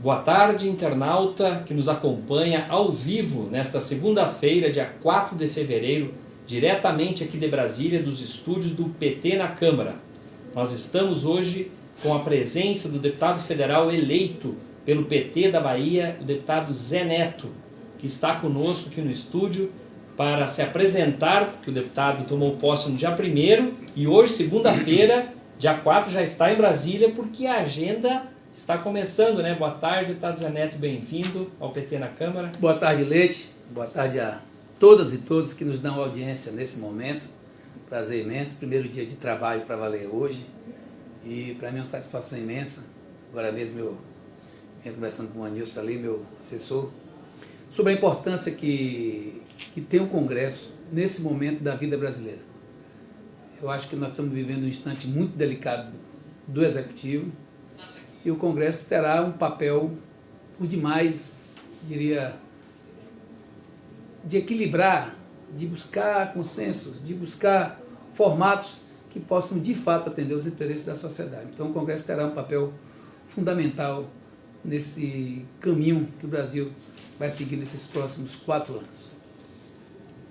Boa tarde, internauta que nos acompanha ao vivo nesta segunda-feira, dia 4 de fevereiro, diretamente aqui de Brasília, dos estúdios do PT na Câmara. Nós estamos hoje com a presença do deputado federal eleito pelo PT da Bahia, o deputado Zé Neto, que está conosco aqui no estúdio para se apresentar, porque o deputado tomou posse no dia 1º e hoje, segunda-feira, dia 4, já está em Brasília, porque a agenda está começando, né? Boa tarde, deputado Zé Neto, bem-vindo ao PT na Câmara. Boa tarde, Leite. Boa tarde a todas e todos que nos dão audiência nesse momento. Prazer imenso, primeiro dia de trabalho para valer hoje. E para mim é uma satisfação imensa. Agora mesmo eu venho conversando com o Anilson ali, meu assessor, sobre a importância que tem o Congresso nesse momento da vida brasileira. Eu acho que nós estamos vivendo um instante muito delicado do Executivo e o Congresso terá um papel por demais, diria, de equilibrar, de buscar consensos, de buscar formatos que possam de fato atender os interesses da sociedade. Então o Congresso terá um papel fundamental nesse caminho que o Brasil vai seguir nesses próximos 4 anos.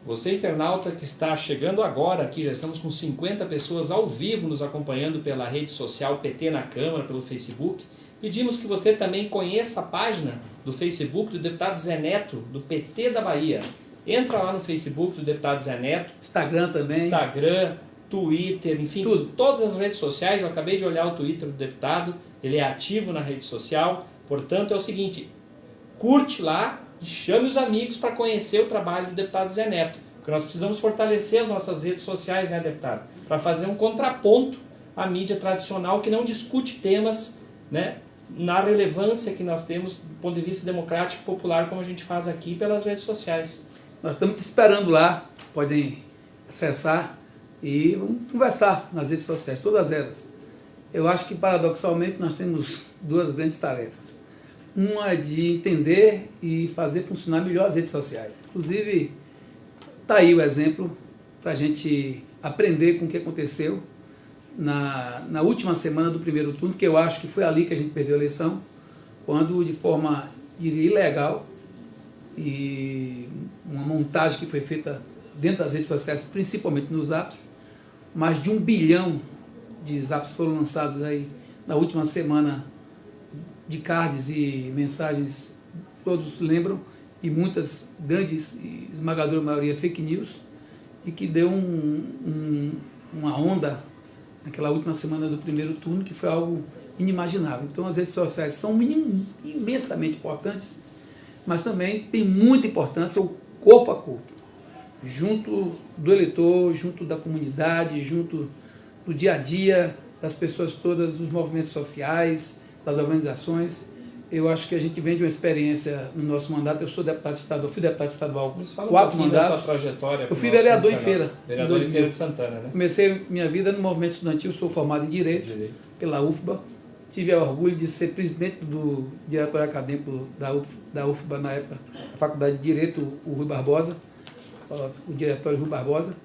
Você, internauta, que está chegando agora aqui, já estamos com 50 pessoas ao vivo nos acompanhando pela rede social PT na Câmara, pelo Facebook. Pedimos que você também conheça a página do Facebook do deputado Zé Neto, do PT da Bahia. Entra lá no Facebook do deputado Zé Neto. Instagram também. Instagram, Twitter, enfim, tudo. Todas as redes sociais. Eu acabei de olhar o Twitter do deputado, ele é ativo na rede social. Portanto, é o seguinte, curte lá e chame os amigos para conhecer o trabalho do deputado Zé Neto. Porque nós precisamos fortalecer as nossas redes sociais, né, deputado? Para fazer um contraponto à mídia tradicional que não discute temas, né, na relevância que nós temos do ponto de vista democrático e popular, como a gente faz aqui pelas redes sociais. Nós estamos te esperando lá, podem acessar e vamos conversar nas redes sociais, todas elas. Eu acho que, paradoxalmente, nós temos 2 grandes tarefas. Uma é de entender e fazer funcionar melhor as redes sociais. Inclusive, está aí o exemplo para a gente aprender com o que aconteceu na última semana do primeiro turno, que eu acho que foi ali que a gente perdeu a eleição, quando, de forma, diria, ilegal, e uma montagem que foi feita dentro das redes sociais, principalmente nos zaps, mais de 1 bilhão de zaps foram lançados aí na última semana, de cards e mensagens, todos lembram, e muitas grandes e esmagadora maioria fake news, e que deu uma onda naquela última semana do primeiro turno, que foi algo inimaginável. Então as redes sociais são imensamente importantes, mas também tem muita importância o corpo a corpo, junto do eleitor, junto da comunidade, junto do dia a dia, das pessoas todas, dos movimentos sociais, das organizações. Eu acho que a gente vem de uma experiência no nosso mandato. Eu sou deputado estadual, fui deputado estadual 4 mandatos. Da sua trajetória. Eu fui vereador em Feira. Vereador em Feira de Santana, né? Comecei minha vida no movimento estudantil, sou formado em Direito pela UFBA. Tive o orgulho de ser presidente do diretório acadêmico da UFBA na época, da Faculdade de Direito, o Rui Barbosa, o diretório Rui Barbosa.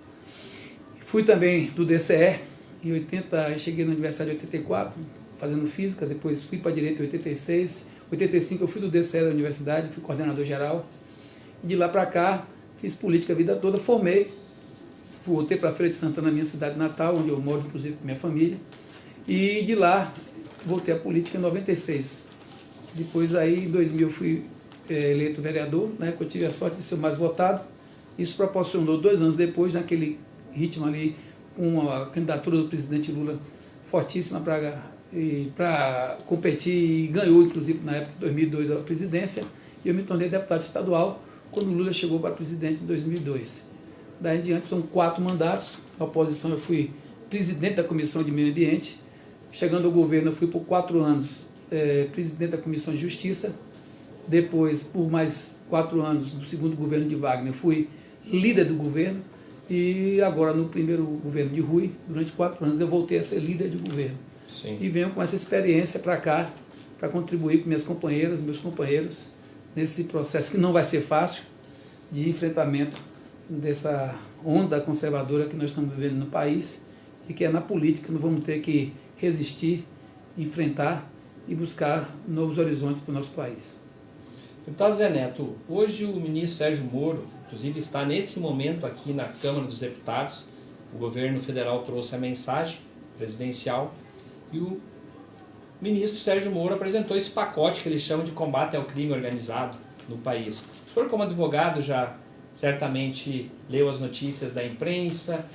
Fui também do DCE, em 80, eu cheguei na Universidade em 84, fazendo Física, depois fui para Direito em 86, 85 eu fui do DCE da Universidade, fui coordenador geral, e de lá para cá fiz política a vida toda, formei, voltei para Feira de Santana, minha cidade natal, onde eu moro inclusive com minha família, e de lá voltei à política em 96. Depois aí, em 2000, eu fui eleito vereador, na época eu tive a sorte de ser o mais votado. Isso proporcionou 2 anos depois, naquele ritmo ali, uma candidatura do presidente Lula fortíssima para competir, e ganhou, inclusive, na época de 2002, a presidência, e eu me tornei deputado estadual quando o Lula chegou para presidente em 2002. Daí em diante são 4 mandatos, na oposição eu fui presidente da Comissão de Meio Ambiente, chegando ao governo eu fui por 4 anos presidente da Comissão de Justiça, depois por mais 4 anos do segundo governo de Wagner fui líder do governo, e agora no primeiro governo de Rui, durante 4 anos eu voltei a ser líder de governo. Sim. E venho com essa experiência para cá, para contribuir com minhas companheiras, meus companheiros, nesse processo que não vai ser fácil, de enfrentamento dessa onda conservadora que nós estamos vivendo no país, e que é na política que nós vamos ter que resistir, enfrentar e buscar novos horizontes para o nosso país. Deputado Zé Neto, hoje o ministro Sérgio Moro, inclusive, está nesse momento aqui na Câmara dos Deputados. O governo federal trouxe a mensagem presidencial e o ministro Sérgio Moro apresentou esse pacote que ele chama de combate ao crime organizado no país. O senhor, como advogado, já certamente leu as notícias da imprensa.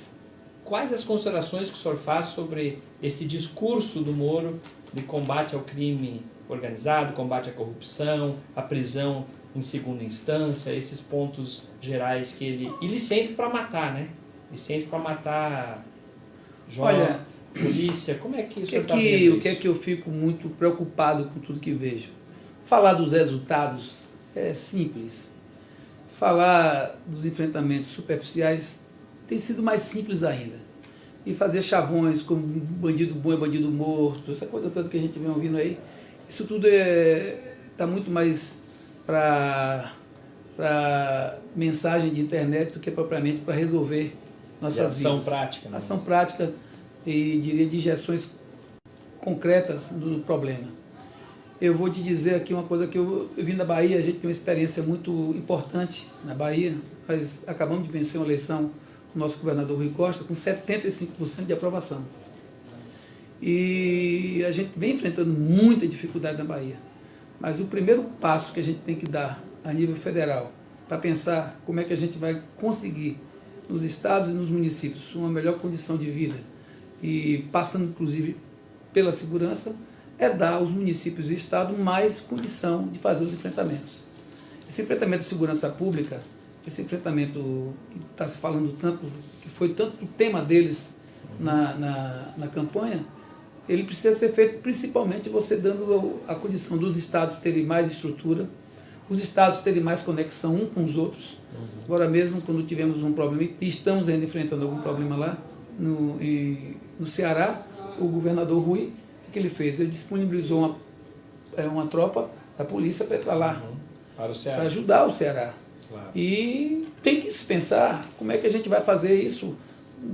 Quais as considerações que o senhor faz sobre este discurso do Moro de combate ao crime organizado, combate à corrupção, a prisão em segunda instância, esses pontos gerais que ele... E licença para matar, né? Licença para matar jovem, polícia. Como é que o senhor está vendo isso? O que é que eu fico muito preocupado com tudo que vejo? Falar dos resultados é simples. Falar dos enfrentamentos superficiais tem sido mais simples ainda. E fazer chavões como bandido bom é bandido morto, essa coisa toda que a gente vem ouvindo aí, isso tudo está muito mais para mensagem de internet do que propriamente para resolver nossas vidas. Ação prática. Né? Ação prática e, diria, de injeções concretas do problema. Eu vou te dizer aqui uma coisa que eu vim da Bahia, a gente tem uma experiência muito importante na Bahia. Nós acabamos de vencer uma eleição com o nosso governador Rui Costa com 75% de aprovação. E a gente vem enfrentando muita dificuldade na Bahia. Mas o primeiro passo que a gente tem que dar a nível federal para pensar como é que a gente vai conseguir nos estados e nos municípios uma melhor condição de vida e passando inclusive pela segurança, é dar aos municípios e estados mais condição de fazer os enfrentamentos. Esse enfrentamento de segurança pública, esse enfrentamento que está se falando tanto, que foi tanto o tema deles na campanha, ele precisa ser feito principalmente você dando a condição dos estados terem mais estrutura, os estados terem mais conexão uns com os outros. Agora mesmo, quando tivemos um problema, e estamos ainda enfrentando algum problema lá no Ceará, o governador Rui, o que ele fez? Ele disponibilizou uma tropa da polícia para ir para lá, para ajudar o Ceará. Claro. E tem que se pensar como é que a gente vai fazer isso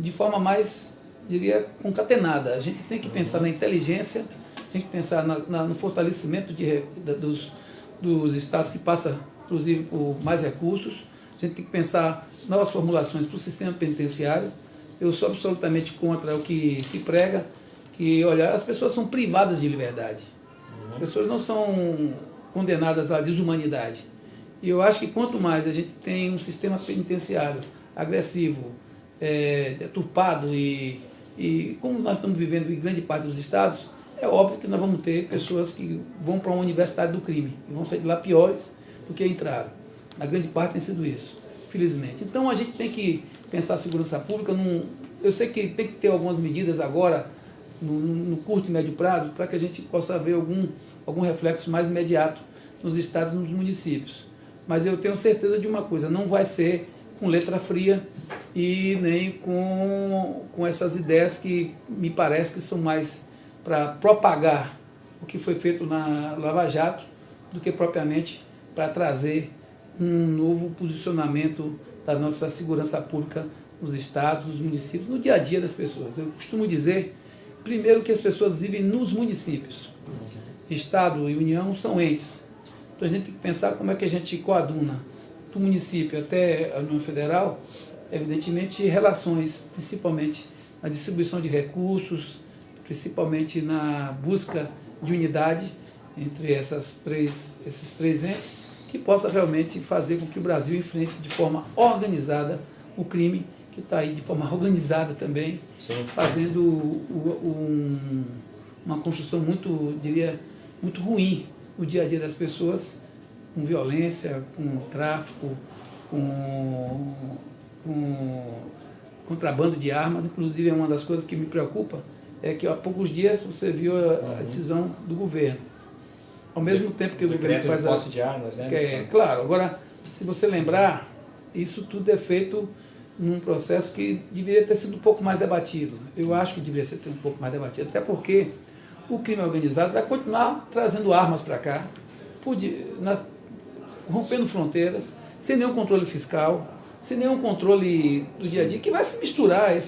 de forma mais, diria, concatenada. A gente tem que pensar na inteligência, tem que pensar no fortalecimento dos estados que passam, inclusive, por mais recursos. A gente tem que pensar novas formulações para o sistema penitenciário. Eu sou absolutamente contra o que se prega, que, olha, as pessoas são privadas de liberdade. As pessoas não são condenadas à desumanidade. E eu acho que quanto mais a gente tem um sistema penitenciário agressivo, deturpado e como nós estamos vivendo em grande parte dos estados, é óbvio que nós vamos ter pessoas que vão para uma universidade do crime e vão sair de lá piores do que entraram. Na grande parte tem sido isso, felizmente. Então a gente tem que pensar a segurança pública. Eu sei que tem que ter algumas medidas agora, no curto e médio prazo, para que a gente possa ver algum reflexo mais imediato nos estados e nos municípios. Mas eu tenho certeza de uma coisa, não vai ser com letra fria e nem com essas ideias que me parece que são mais para propagar o que foi feito na Lava Jato do que propriamente para trazer um novo posicionamento da nossa segurança pública nos estados, nos municípios, no dia a dia das pessoas. Eu costumo dizer, primeiro, que as pessoas vivem nos municípios. Estado e União são entes. Então a gente tem que pensar como é que a gente coaduna do município até a União Federal, evidentemente, relações, principalmente na distribuição de recursos, principalmente na busca de unidade entre esses três entes, que possa realmente fazer com que o Brasil enfrente de forma organizada o crime, que está aí de forma organizada também, sim, fazendo uma construção muito, diria, muito ruim no dia a dia das pessoas, com violência, com tráfico, com contrabando de armas. Inclusive, é uma das coisas que me preocupa, é que há poucos dias você viu a decisão do governo. Ao mesmo tempo que o governo faz a posse de armas, né? Claro, agora, se você lembrar, isso tudo é feito num processo que deveria ter sido um pouco mais debatido. Eu acho que deveria ser um pouco mais debatido, até porque o crime organizado vai continuar trazendo armas para cá, rompendo fronteiras, sem nenhum controle fiscal, sem nenhum controle do dia a dia, que vai se misturar a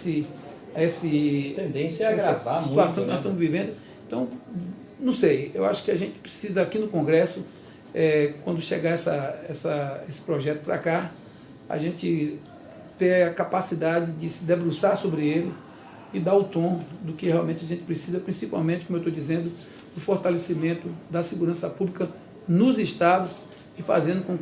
tendência é agravar a situação muito, que nós estamos vivendo. Então, não sei, eu acho que a gente precisa aqui no Congresso, quando chegar esse projeto para cá, a gente ter a capacidade de se debruçar sobre ele e dar o tom do que realmente a gente precisa, principalmente, como eu estou dizendo, do fortalecimento da segurança pública nos estados e fazendo com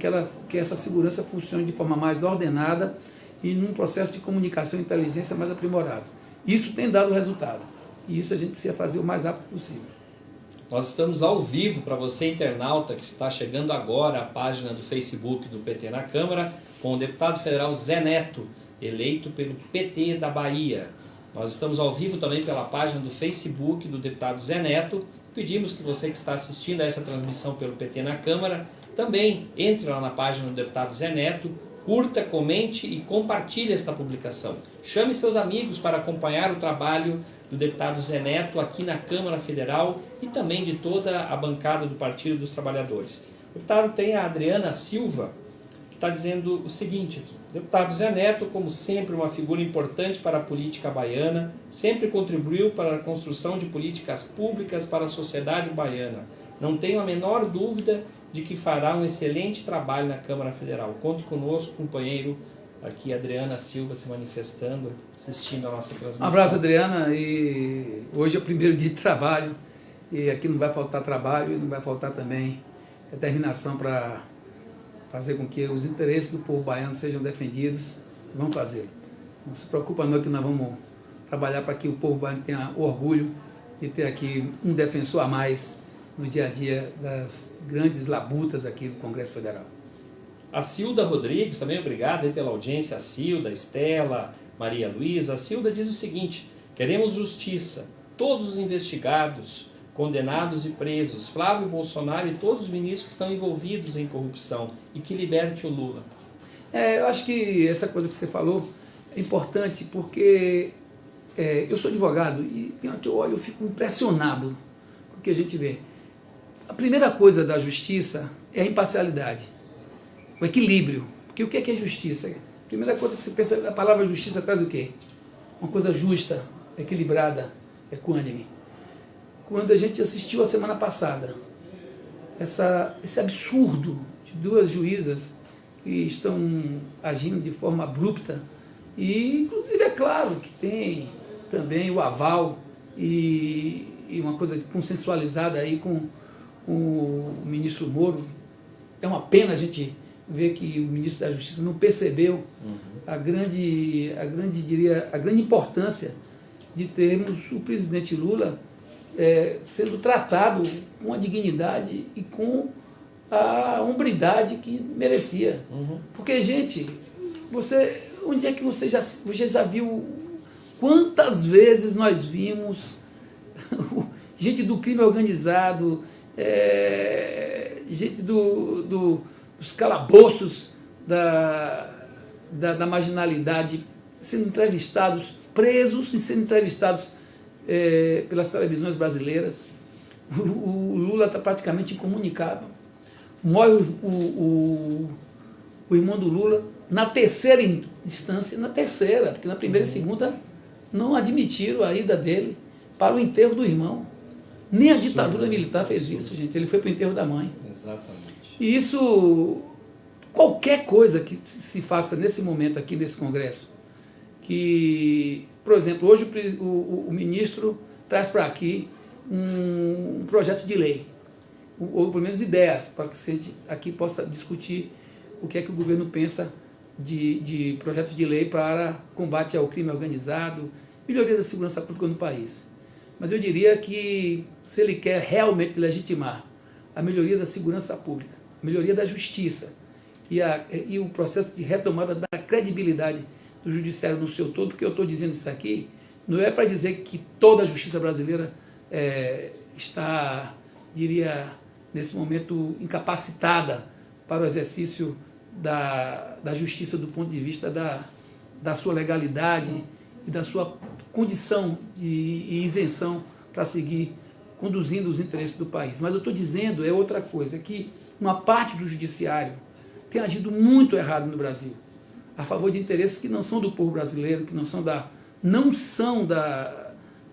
que essa segurança funcione de forma mais ordenada e num processo de comunicação e inteligência mais aprimorado. Isso tem dado resultado e isso a gente precisa fazer o mais rápido possível. Nós estamos ao vivo para você, internauta, que está chegando agora à página do Facebook do PT na Câmara, com o deputado federal Zé Neto, eleito pelo PT da Bahia. Nós estamos ao vivo também pela página do Facebook do deputado Zé Neto. Pedimos que você que está assistindo a essa transmissão pelo PT na Câmara, também entre lá na página do deputado Zé Neto, curta, comente e compartilhe esta publicação. Chame seus amigos para acompanhar o trabalho do deputado Zé Neto aqui na Câmara Federal e também de toda a bancada do Partido dos Trabalhadores. O deputado tem a Adriana Silva, que está dizendo o seguinte aqui: deputado Zé Neto, como sempre, uma figura importante para a política baiana, sempre contribuiu para a construção de políticas públicas para a sociedade baiana. Não tenho a menor dúvida de que fará um excelente trabalho na Câmara Federal. Conte conosco, companheiro. Aqui, Adriana Silva se manifestando, assistindo a nossa transmissão. Um abraço, Adriana. E hoje é o primeiro dia de trabalho. E aqui não vai faltar trabalho e não vai faltar também determinação para fazer com que os interesses do povo baiano sejam defendidos. Vamos fazê-lo. Não se preocupa não que nós vamos trabalhar para que o povo baiano tenha orgulho de ter aqui um defensor a mais no dia a dia das grandes labutas aqui do Congresso Federal. A Cilda Rodrigues, também obrigado pela audiência, a Cilda, a Estela, Maria Luísa. A Cilda diz o seguinte: queremos justiça, todos os investigados, condenados e presos, Flávio Bolsonaro e todos os ministros que estão envolvidos em corrupção, e que liberte o Lula. Eu acho que essa coisa que você falou é importante porque eu sou advogado e tem hora que eu olho, eu fico impressionado com o que a gente vê. A primeira coisa da justiça é a imparcialidade, o equilíbrio. Porque o que é justiça? A primeira coisa que você pensa, a palavra justiça traz o quê? Uma coisa justa, equilibrada, equânime. Quando a gente assistiu a semana passada, esse absurdo de duas juízas que estão agindo de forma abrupta, e inclusive é claro que tem também o aval e uma coisa consensualizada aí com o ministro Moro. É uma pena a gente ver que o ministro da Justiça não percebeu a grande importância de termos o presidente Lula sendo tratado com a dignidade e com a hombridade que merecia. Porque, gente, onde é que você já viu quantas vezes nós vimos gente do crime organizado, gente dos calabouços da marginalidade sendo entrevistados, presos e sendo entrevistados pelas televisões brasileiras. O Lula está praticamente incomunicável. Morre o irmão do Lula na terceira instância, porque na primeira e segunda não admitiram a ida dele para o enterro do irmão. Nem a ditadura militar fez isso, gente. Ele foi para o enterro da mãe. Exatamente. E isso, qualquer coisa que se faça nesse momento aqui nesse Congresso, que, por exemplo, hoje o ministro traz para aqui um projeto de lei, ou pelo menos ideias, para que você aqui possa discutir o que é que o governo pensa de projeto de lei para combate ao crime organizado, melhoria da segurança pública no país. Mas eu diria que se ele quer realmente legitimar a melhoria da segurança pública, a melhoria da justiça e o processo de retomada da credibilidade do judiciário no seu todo, porque eu estou dizendo isso aqui, não é para dizer que toda a justiça brasileira está, diria, nesse momento incapacitada para o exercício da justiça do ponto de vista da sua legalidade e da sua condição e isenção para seguir conduzindo os interesses do país. Mas eu estou dizendo outra coisa, que uma parte do judiciário tem agido muito errado no Brasil, a favor de interesses que não são do povo brasileiro, que não são da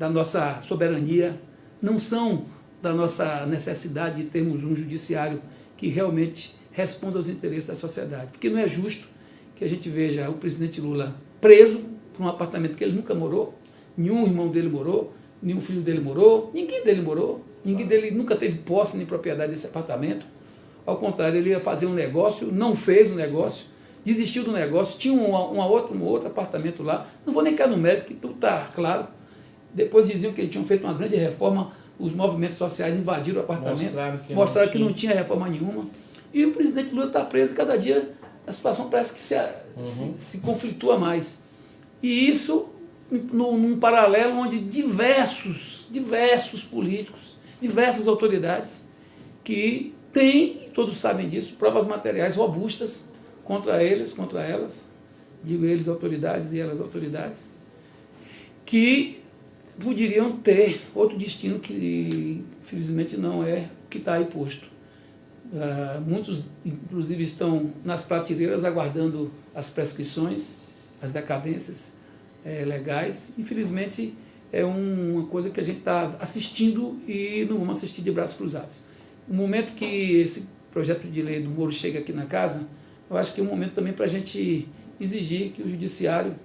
nossa soberania, não são da nossa necessidade de termos um judiciário que realmente responda aos interesses da sociedade. Porque não é justo que a gente veja o presidente Lula preso por um apartamento que ele nunca morou, nenhum irmão dele morou, nenhum filho dele morou, ninguém dele morou, ninguém dele nunca teve posse nem propriedade desse apartamento. Ao contrário, ele ia fazer um negócio, não fez um negócio, desistiu do negócio, tinha um outro apartamento lá, não vou nem cair no mérito, que tudo está claro. Depois diziam que eles tinham feito uma grande reforma, os movimentos sociais invadiram o apartamento, mostraram que não tinha reforma nenhuma. E o presidente Lula está preso, e cada dia a situação parece que se conflitua mais. E isso num paralelo onde diversos políticos, diversas autoridades que têm, e todos sabem disso, provas materiais robustas contra eles, contra elas, digo eles autoridades e elas autoridades, que poderiam ter outro destino que, infelizmente, não é o que está aí posto. Muitos, inclusive, estão nas prateleiras aguardando as prescrições, as decadências legais. Infelizmente, é uma coisa que a gente está assistindo e não vamos assistir de braços cruzados. No momento que esse projeto de lei do Moro chega aqui na casa, eu acho que é um momento também para a gente exigir que o judiciário,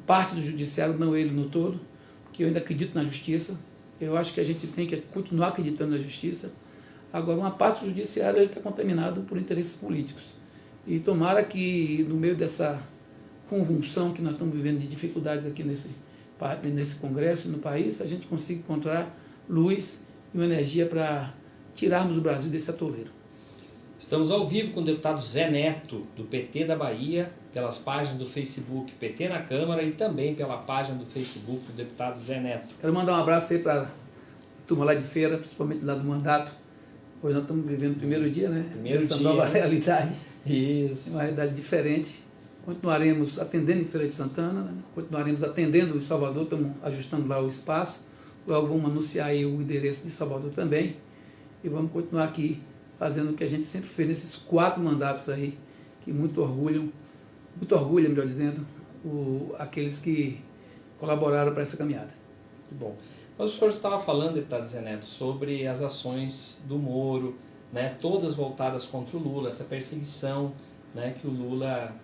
parte do judiciário, não ele no todo, porque eu ainda acredito na justiça, eu acho que a gente tem que continuar acreditando na justiça. Agora, uma parte do judiciário está contaminado por interesses políticos. E tomara que, no meio dessa convulsão que nós estamos vivendo de dificuldades aqui nesse Congresso, no país, a gente consiga encontrar luz e uma energia para tirarmos o Brasil desse atoleiro. Estamos ao vivo com o deputado Zé Neto, do PT da Bahia, pelas páginas do Facebook PT na Câmara e também pela página do Facebook do deputado Zé Neto. Quero mandar um abraço aí para a turma lá de Feira, principalmente lá do mandato. Hoje nós estamos vivendo o primeiro dia, né? Essa nova realidade. Isso. Uma realidade diferente. Continuaremos atendendo em Feira de Santana, né? Continuaremos atendendo em Salvador, estamos ajustando lá o espaço. Logo vamos anunciar aí o endereço de Salvador também. E vamos continuar aqui fazendo o que a gente sempre fez nesses 4 mandatos aí, que muito orgulham, melhor dizendo, aqueles que colaboraram para essa caminhada. Muito bom. Mas o senhor estava falando, deputado Zé Neto, sobre as ações do Moro, né, todas voltadas contra o Lula, essa perseguição, né, que o Lula,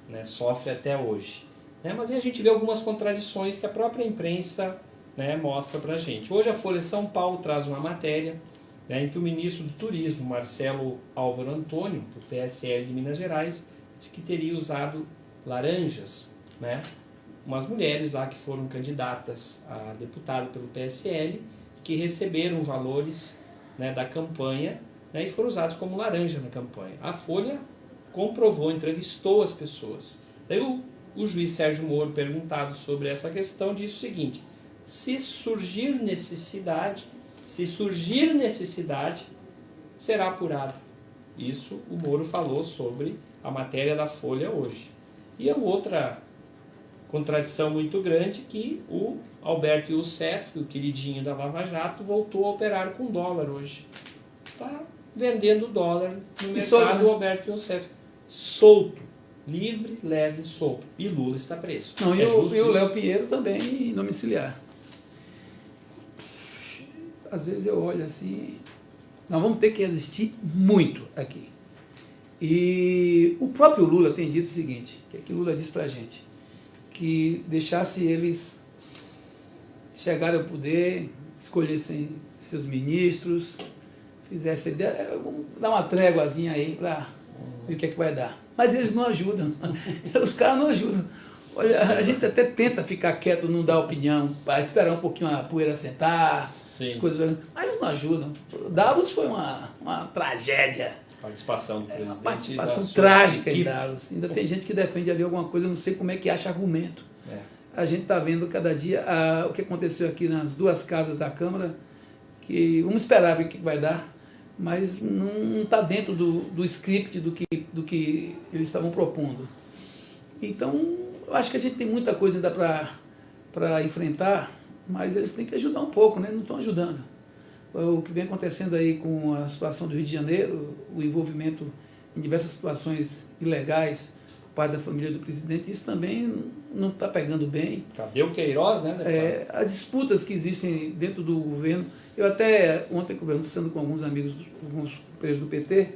né, sofre até hoje. Né, mas aí a gente vê algumas contradições que a própria imprensa, né, mostra para a gente. Hoje a Folha de São Paulo traz uma matéria, né, em que o ministro do Turismo, Marcelo Álvaro Antônio, do PSL de Minas Gerais, disse que teria usado laranjas, né, umas mulheres lá que foram candidatas a deputado pelo PSL, que receberam valores, né, da campanha, né, e foram usados como laranja na campanha. A Folha comprovou, entrevistou as pessoas. Daí o juiz Sérgio Moro, perguntado sobre essa questão, disse o seguinte: se surgir necessidade, será apurado. Isso o Moro falou sobre a matéria da Folha hoje. E a outra contradição muito grande que o Alberto Youssef, o queridinho da Lava Jato, voltou a operar com dólar hoje. Está vendendo dólar no mercado, o Alberto Youssef. Solto. Livre, leve, solto. E Lula está preso. Não, e o Léo Pinheiro também domiciliar. Às vezes eu olho assim, nós vamos ter que resistir muito aqui. E o próprio Lula tem dito o seguinte, que Lula disse pra gente, que deixasse eles chegarem ao poder, escolhessem seus ministros, fizessem, vamos dar uma tréguazinha aí para ver o que é que vai dar. Mas eles não ajudam, os caras não ajudam. Olha, a gente até tenta ficar quieto, não dar opinião, para esperar um pouquinho a poeira sentar, as coisas, mas eles não ajudam. Davos foi uma tragédia. Participação do presidente. Uma participação trágica em Davos. Ainda tem gente que defende ali alguma coisa, eu não sei como é que acha argumento. A gente está vendo cada dia o que aconteceu aqui nas 2 casas da Câmara, que vamos esperar ver o que vai dar, mas não está dentro do script do que eles estavam propondo. Então, eu acho que a gente tem muita coisa ainda para enfrentar, mas eles têm que ajudar um pouco, né? Não estão ajudando. O que vem acontecendo aí com a situação do Rio de Janeiro, o envolvimento em diversas situações ilegais parte da família do presidente, isso também não está pegando bem. Cadê o Queiroz, né, deputado? As disputas que existem dentro do governo, eu até ontem conversando com alguns amigos, alguns companheiros do PT,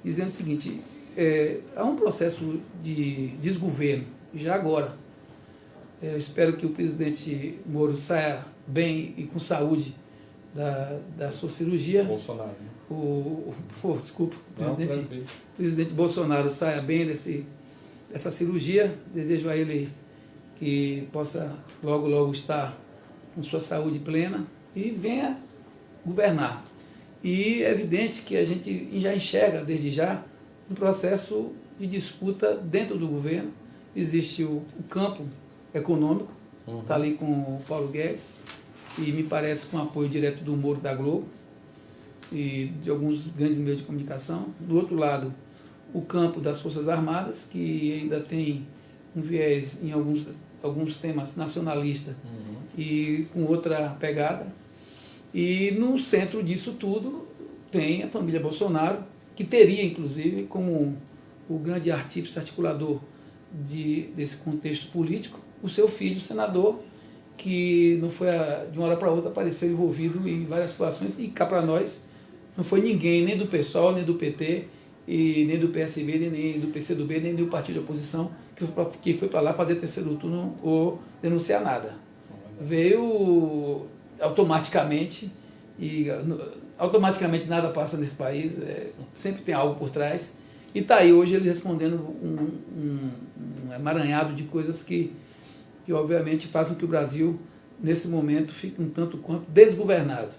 dizendo o seguinte, há um processo de desgoverno, já agora. Eu espero que o presidente Moro saia bem e com saúde da sua cirurgia. Bolsonaro, né? O presidente Bolsonaro saia bem dessa cirurgia. Desejo a ele que possa logo, logo estar com sua saúde plena e venha governar. E é evidente que a gente já enxerga, desde já, um processo de disputa dentro do governo. Existe o campo econômico, está ali com o Paulo Guedes, e me parece com apoio direto do Moro da Globo e de alguns grandes meios de comunicação. Do outro lado, o campo das Forças Armadas, que ainda tem um viés em alguns temas nacionalistas e com outra pegada. E no centro disso tudo tem a família Bolsonaro, que teria, inclusive, como o grande artífice articulador desse contexto político, o seu filho, senador, que não foi de uma hora para outra, apareceu envolvido em várias situações, e cá para nós não foi ninguém, nem do PSOL, nem do PT, e nem do PSB, nem do PCdoB, nem do partido de oposição, que foi para lá fazer terceiro turno ou denunciar nada. Veio automaticamente, e automaticamente nada passa nesse país, sempre tem algo por trás, e está aí hoje ele respondendo um emaranhado de coisas que obviamente fazem que o Brasil, nesse momento, fique um tanto quanto desgovernado.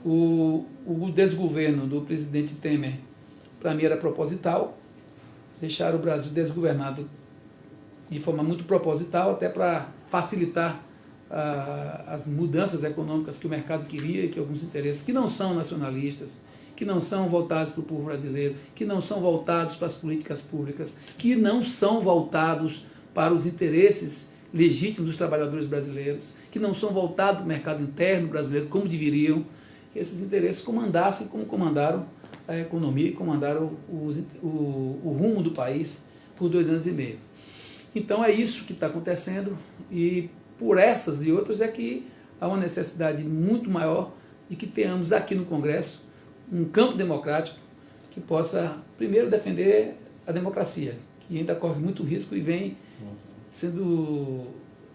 O desgoverno do presidente Temer, para mim, era proposital, deixar o Brasil desgovernado de forma muito proposital, até para facilitar as mudanças econômicas que o mercado queria, e que alguns interesses que não são nacionalistas, que não são voltados para o povo brasileiro, que não são voltados para as políticas públicas, que não são voltados para os interesses legítimos dos trabalhadores brasileiros, que não são voltados para o mercado interno brasileiro, como deveriam, que esses interesses comandassem como comandaram a economia e comandaram o rumo do país por 2 anos e meio. Então é isso que está acontecendo, e por essas e outras é que há uma necessidade muito maior de que tenhamos aqui no Congresso um campo democrático que possa, primeiro, defender a democracia, que ainda corre muito risco e vem sendo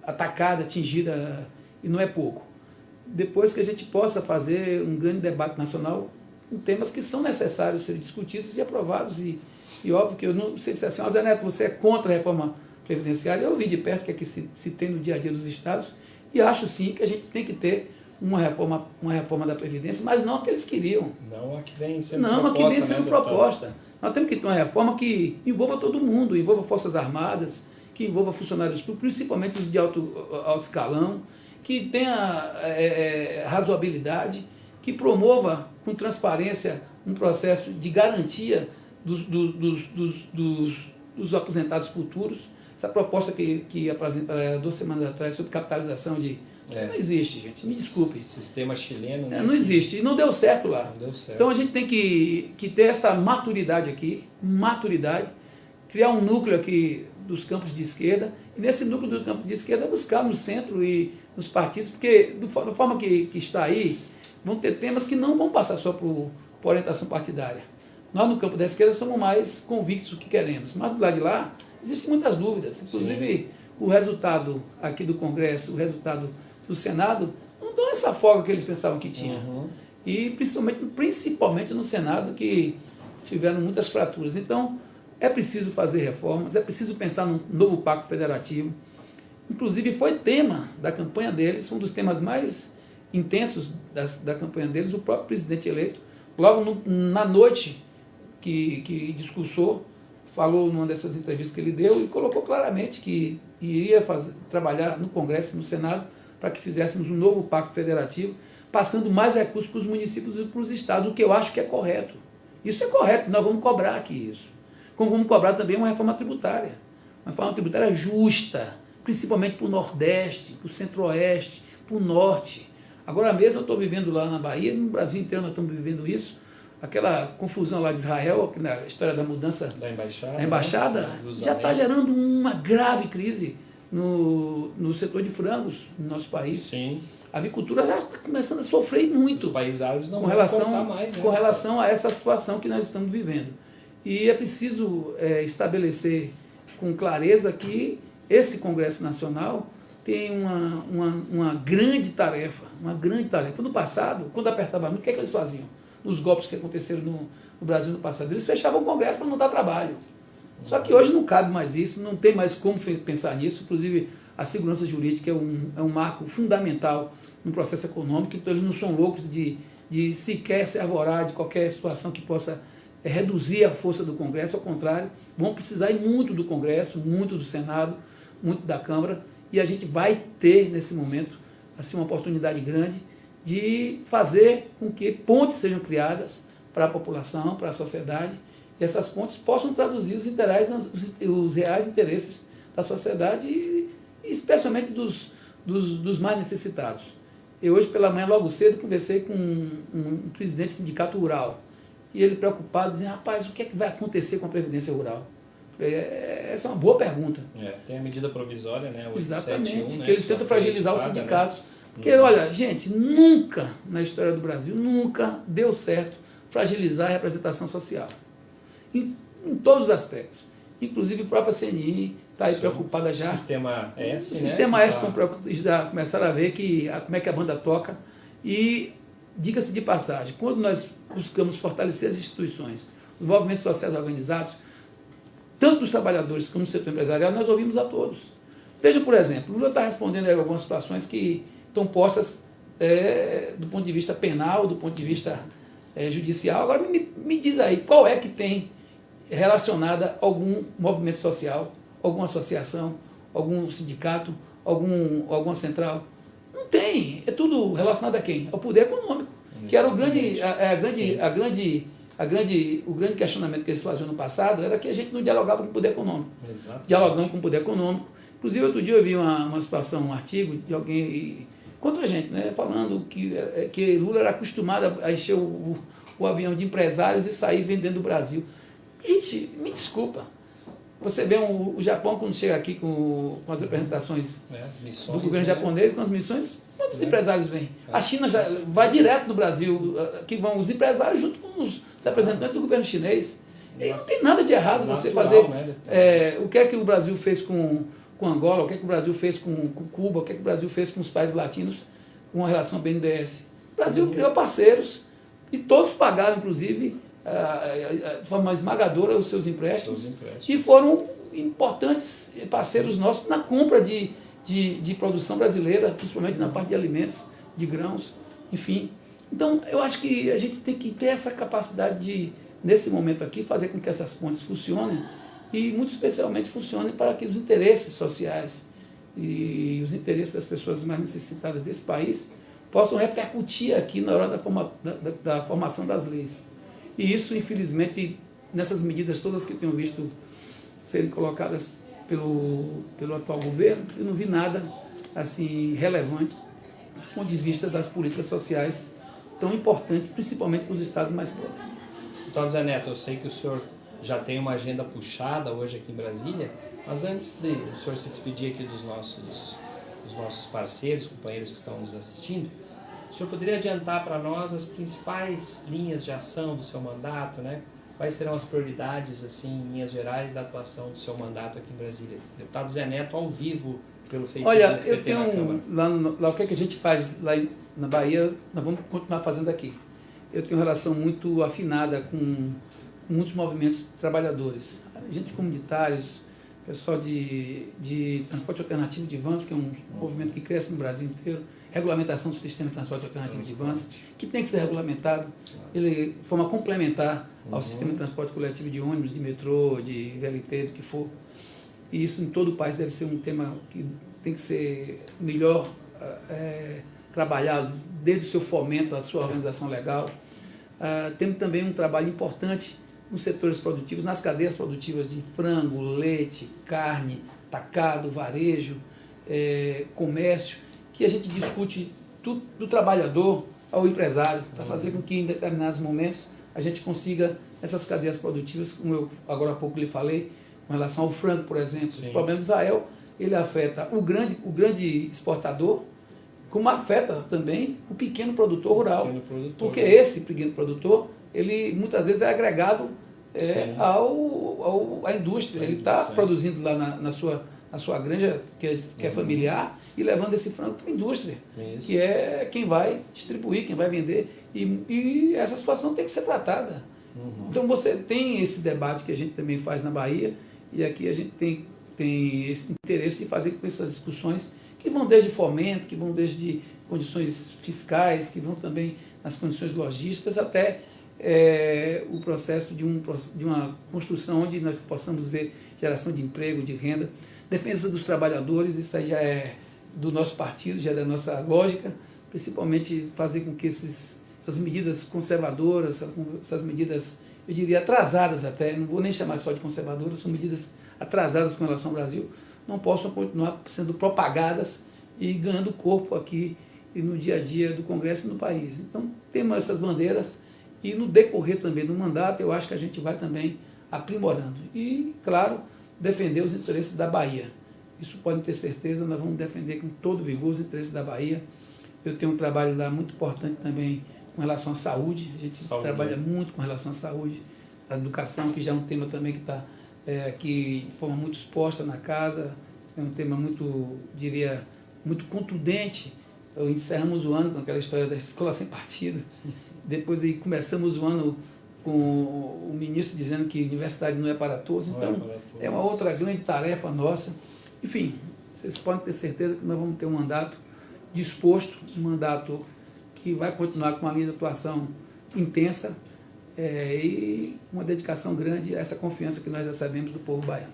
atacada, atingida, e não é pouco. Depois que a gente possa fazer um grande debate nacional com temas que são necessários serem discutidos e aprovados, e óbvio que eu não sei se assim, Zé Neto, você é contra a reforma previdenciária. Eu vi de perto o que é que se tem no dia a dia dos estados, e acho sim que a gente tem que ter uma reforma da Previdência, mas não a que eles queriam. Não a que vem sendo proposta. Não, a que vem sendo proposta. Nós temos que ter uma reforma que envolva todo mundo, envolva Forças Armadas, que envolva funcionários públicos, principalmente os de alto escalão, que tenha razoabilidade, que promova com transparência um processo de garantia dos aposentados futuros. Essa proposta que apresentaram 2 semanas atrás sobre capitalização não existe, gente, me desculpe. Sistema chileno. Né? Não existe, e não deu certo lá. Não deu certo. Então a gente tem que ter essa maturidade aqui, criar um núcleo aqui dos campos de esquerda, e nesse núcleo do campo de esquerda buscar no centro e nos partidos, porque da forma que está aí, vão ter temas que não vão passar só por orientação partidária. Nós no campo da esquerda somos mais convictos do que queremos, mas do lado de lá existem muitas dúvidas, inclusive sim. O resultado aqui do Congresso, o resultado do Senado, não dão essa folga que eles pensavam que tinha. E principalmente no Senado, que tiveram muitas fraturas. Então, é preciso fazer reformas, é preciso pensar num novo pacto federativo. Inclusive, foi tema da campanha deles, um dos temas mais intensos da campanha deles, o próprio presidente eleito, logo na noite que discursou, falou numa dessas entrevistas que ele deu e colocou claramente que iria trabalhar no Congresso e no Senado para que fizéssemos um novo pacto federativo, passando mais recursos para os municípios e para os estados, o que eu acho que é correto. Isso é correto, nós vamos cobrar aqui isso. Como vamos cobrar também uma reforma tributária justa, principalmente para o Nordeste, para o Centro-Oeste, para o Norte. Agora mesmo eu estou vivendo lá na Bahia, no Brasil inteiro nós estamos vivendo isso. aquela confusão lá de Israel, na história da mudança da embaixada, né? Já está gerando uma grave crise no setor de frangos no nosso país. Sim. A avicultura já está começando a sofrer muito os países árabes não com relação, vão mais, né? com relação a essa situação que nós estamos vivendo. E é preciso estabelecer com clareza que esse Congresso Nacional tem uma grande tarefa, No passado, quando apertava muito, o que é que eles faziam? Nos golpes que aconteceram no Brasil no passado, eles fechavam o Congresso para não dar trabalho. Só que hoje não cabe mais isso, não tem mais como pensar nisso, inclusive a segurança jurídica é um marco fundamental no processo econômico, então eles não são loucos de sequer se arvorar de qualquer situação que possa reduzir a força do Congresso, ao contrário, vão precisar muito do Congresso, muito do Senado, muito da Câmara, e a gente vai ter, nesse momento, assim, uma oportunidade grande de fazer com que pontes sejam criadas para a população, para a sociedade, e essas pontes possam traduzir os reais interesses da sociedade e especialmente dos mais necessitados. Eu hoje pela manhã, logo cedo, conversei com um presidente do sindicato rural, e ele preocupado, dizendo, rapaz, o que é que vai acontecer com a Previdência Rural? Essa é uma boa pergunta. Tem a medida provisória, né? 871, exatamente, né? Que eles tentam fragilizar os sindicatos. Né? Porque, Uhum. olha, gente, nunca na história do Brasil, nunca deu certo fragilizar a representação social. Em todos os aspectos. Inclusive a própria CNI está aí preocupada já. O Sistema S, O Sistema S já começaram a ver como é que a banda toca. E, diga-se de passagem, quando nós buscamos fortalecer as instituições, os movimentos sociais organizados, tanto dos trabalhadores como do setor empresarial, nós ouvimos a todos. Veja, por exemplo, o Lula está respondendo a algumas situações que estão postas do ponto de vista penal, do ponto de vista judicial. Agora, me diz aí, qual é que tem relacionada a algum movimento social, alguma associação, algum sindicato, alguma central? Não tem. É tudo relacionado a quem? Ao poder econômico, que era o grande questionamento que eles faziam no passado, era que a gente não dialogava com o poder econômico. Exatamente. Dialogando com o poder econômico. Inclusive, outro dia eu vi uma situação, um artigo de alguém contra a gente, né, falando que Lula era acostumado a encher o avião de empresários e sair vendendo o Brasil. Gente, me desculpa. Você vê o Japão, quando chega aqui com as representações do governo japonês, com as missões, quantos empresários vêm? A China já vai direto no Brasil, que vão os empresários junto com os representantes do governo chinês. E não tem nada de errado você fazer o que é que o Brasil fez com Angola, o que é que o Brasil fez com Cuba, o que é que o Brasil fez com os países latinos, com a relação BNDES. O Brasil criou parceiros e todos pagaram, inclusive, de forma esmagadora os seus empréstimos. E foram importantes parceiros nossos na compra de produção brasileira, principalmente na parte de alimentos, de grãos, enfim. Então, eu acho que a gente tem que ter essa capacidade de, nesse momento aqui, fazer com que essas pontes funcionem e, muito especialmente, funcionem para que os interesses sociais e os interesses das pessoas mais necessitadas desse país possam repercutir aqui na hora da formação das leis. E isso, infelizmente, nessas medidas todas que eu tenho visto serem colocadas pelo atual governo, eu não vi nada assim relevante do ponto de vista das políticas sociais tão importantes, principalmente para os estados mais pobres. Então, Zé Neto, eu sei que o senhor já tem uma agenda puxada hoje aqui em Brasília, mas antes de o senhor se despedir aqui dos nossos parceiros, companheiros que estão nos assistindo, o senhor poderia adiantar para nós as principais linhas de ação do seu mandato, né? Quais serão as prioridades, assim, em linhas gerais, da atuação do seu mandato aqui em Brasília? Deputado Zé Neto, ao vivo, pelo Facebook. Olha, eu tenho, lá o que a gente faz lá na Bahia, nós vamos continuar fazendo aqui. Eu tenho uma relação muito afinada com muitos movimentos de trabalhadores, agentes comunitários, pessoal de transporte alternativo de vans, que é um movimento que cresce no Brasil inteiro, regulamentação do sistema de transporte alternativo de vans, que tem que ser regulamentado, ele de forma complementar ao sistema de transporte coletivo de ônibus, de metrô, de VLT, do que for. E isso em todo o país deve ser um tema que tem que ser melhor trabalhado, desde o seu fomento, a sua organização legal. Temos também um trabalho importante nos setores produtivos, nas cadeias produtivas de frango, leite, carne, atacado, varejo, comércio, que a gente discute do trabalhador ao empresário, para fazer com que em determinados momentos a gente consiga essas cadeias produtivas, como eu agora há pouco lhe falei, com relação ao frango, por exemplo. Sim. Esse problema de Israel, ele afeta o grande exportador, como afeta também o pequeno produtor rural. Porque esse pequeno produtor, ele muitas vezes é agregado à indústria. Ele está produzindo lá na sua granja, que é familiar, e levando esse frango para a indústria, que é quem vai distribuir, quem vai vender. E essa situação tem que ser tratada. Então você tem esse debate que a gente também faz na Bahia, e aqui a gente tem esse interesse de fazer com essas discussões que vão desde fomento, que vão desde condições fiscais, que vão também nas condições logísticas, até o processo de uma construção onde nós possamos ver geração de emprego, de renda, defesa dos trabalhadores. Isso aí já é do nosso partido, já é da nossa lógica, principalmente fazer com que essas medidas conservadoras, essas medidas, eu diria, atrasadas até, não vou nem chamar só de conservadoras, são medidas atrasadas com relação ao Brasil, não possam continuar sendo propagadas e ganhando corpo aqui e no dia a dia do Congresso e no país. Então, temos essas bandeiras e no decorrer também do mandato, eu acho que a gente vai também aprimorando. E, claro, defender os interesses da Bahia. Isso pode ter certeza, nós vamos defender com todo vigor os interesses da Bahia. Eu tenho um trabalho lá muito importante também com relação à saúde. A gente trabalha muito com relação à saúde, a educação, que já é um tema também que está aqui de forma muito exposta na casa. É um tema muito, diria, muito contundente. Encerramos o ano com aquela história da escola sem partido. Depois aí começamos o ano com o ministro dizendo que universidade não é para todos. Então, é uma outra grande tarefa nossa. Enfim, vocês podem ter certeza que nós vamos ter um mandato disposto, um mandato que vai continuar com uma linha de atuação intensa e uma dedicação grande a essa confiança que nós recebemos do povo baiano.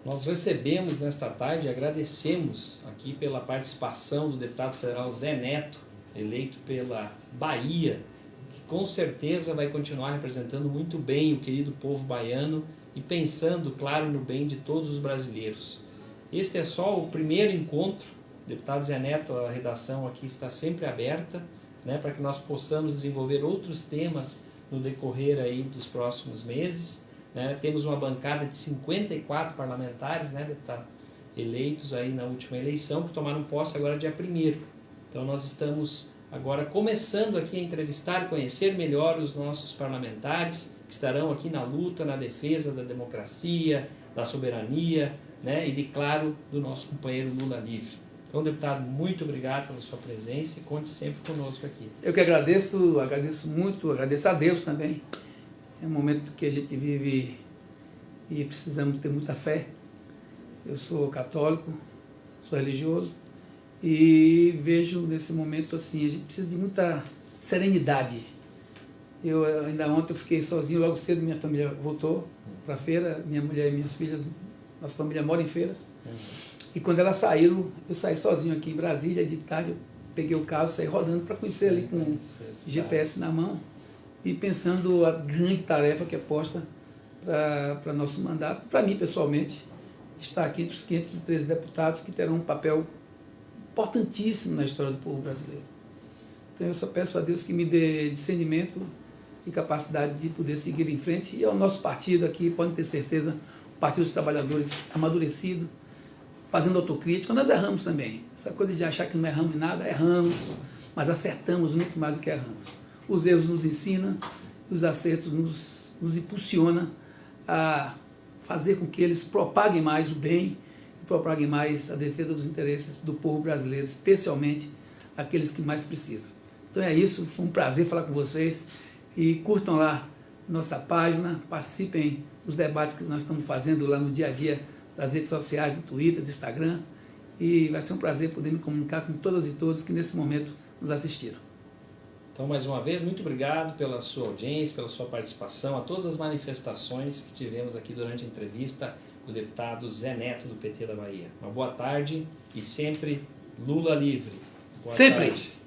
Nós recebemos nesta tarde e agradecemos aqui pela participação do deputado federal Zé Neto, eleito pela Bahia, que com certeza vai continuar representando muito bem o querido povo baiano e pensando, claro, no bem de todos os brasileiros. Este é só o primeiro encontro. Deputado Zé Neto, a redação aqui está sempre aberta, né, para que nós possamos desenvolver outros temas no decorrer aí dos próximos meses. Né? Temos uma bancada de 54 parlamentares, né, deputado, eleitos aí na última eleição, que tomaram posse agora dia 1º. Então nós estamos agora começando aqui a entrevistar, conhecer melhor os nossos parlamentares, que estarão aqui na luta, na defesa da democracia, da soberania, né, e, claro, do nosso companheiro Lula livre. Então, deputado, muito obrigado pela sua presença e conte sempre conosco aqui. Eu que agradeço muito, agradeço a Deus também. É um momento que a gente vive e precisamos ter muita fé. Eu sou católico, sou religioso e vejo nesse momento assim, a gente precisa de muita serenidade. Ainda ontem eu fiquei sozinho, logo cedo minha família voltou para a feira, minha mulher e minhas filhas, nossa família mora em feira. E quando elas saíram, eu saí sozinho aqui em Brasília, de tarde eu peguei o carro, saí rodando para conhecer ali com o GPS na mão e pensando a grande tarefa que é posta para nosso mandato, para mim pessoalmente, estar aqui entre os 513 deputados que terão um papel importantíssimo na história do povo brasileiro. Então eu só peço a Deus que me dê discernimento e capacidade de poder seguir em frente, e ao nosso partido aqui, podem ter certeza, o Partido dos Trabalhadores amadurecido, fazendo autocrítica. Nós erramos também. Essa coisa de achar que não erramos em nada, erramos, mas acertamos muito mais do que erramos. Os erros nos ensinam, os acertos nos impulsionam a fazer com que eles propaguem mais o bem e propaguem mais a defesa dos interesses do povo brasileiro, especialmente aqueles que mais precisam. Então é isso, foi um prazer falar com vocês e curtam lá nossa página, participem dos debates que nós estamos fazendo lá no dia a dia das redes sociais, do Twitter, do Instagram, e vai ser um prazer poder me comunicar com todas e todos que nesse momento nos assistiram. Então, mais uma vez, muito obrigado pela sua audiência, pela sua participação, a todas as manifestações que tivemos aqui durante a entrevista com o deputado Zé Neto, do PT da Bahia. Uma boa tarde e sempre Lula livre. Boa sempre! Tarde.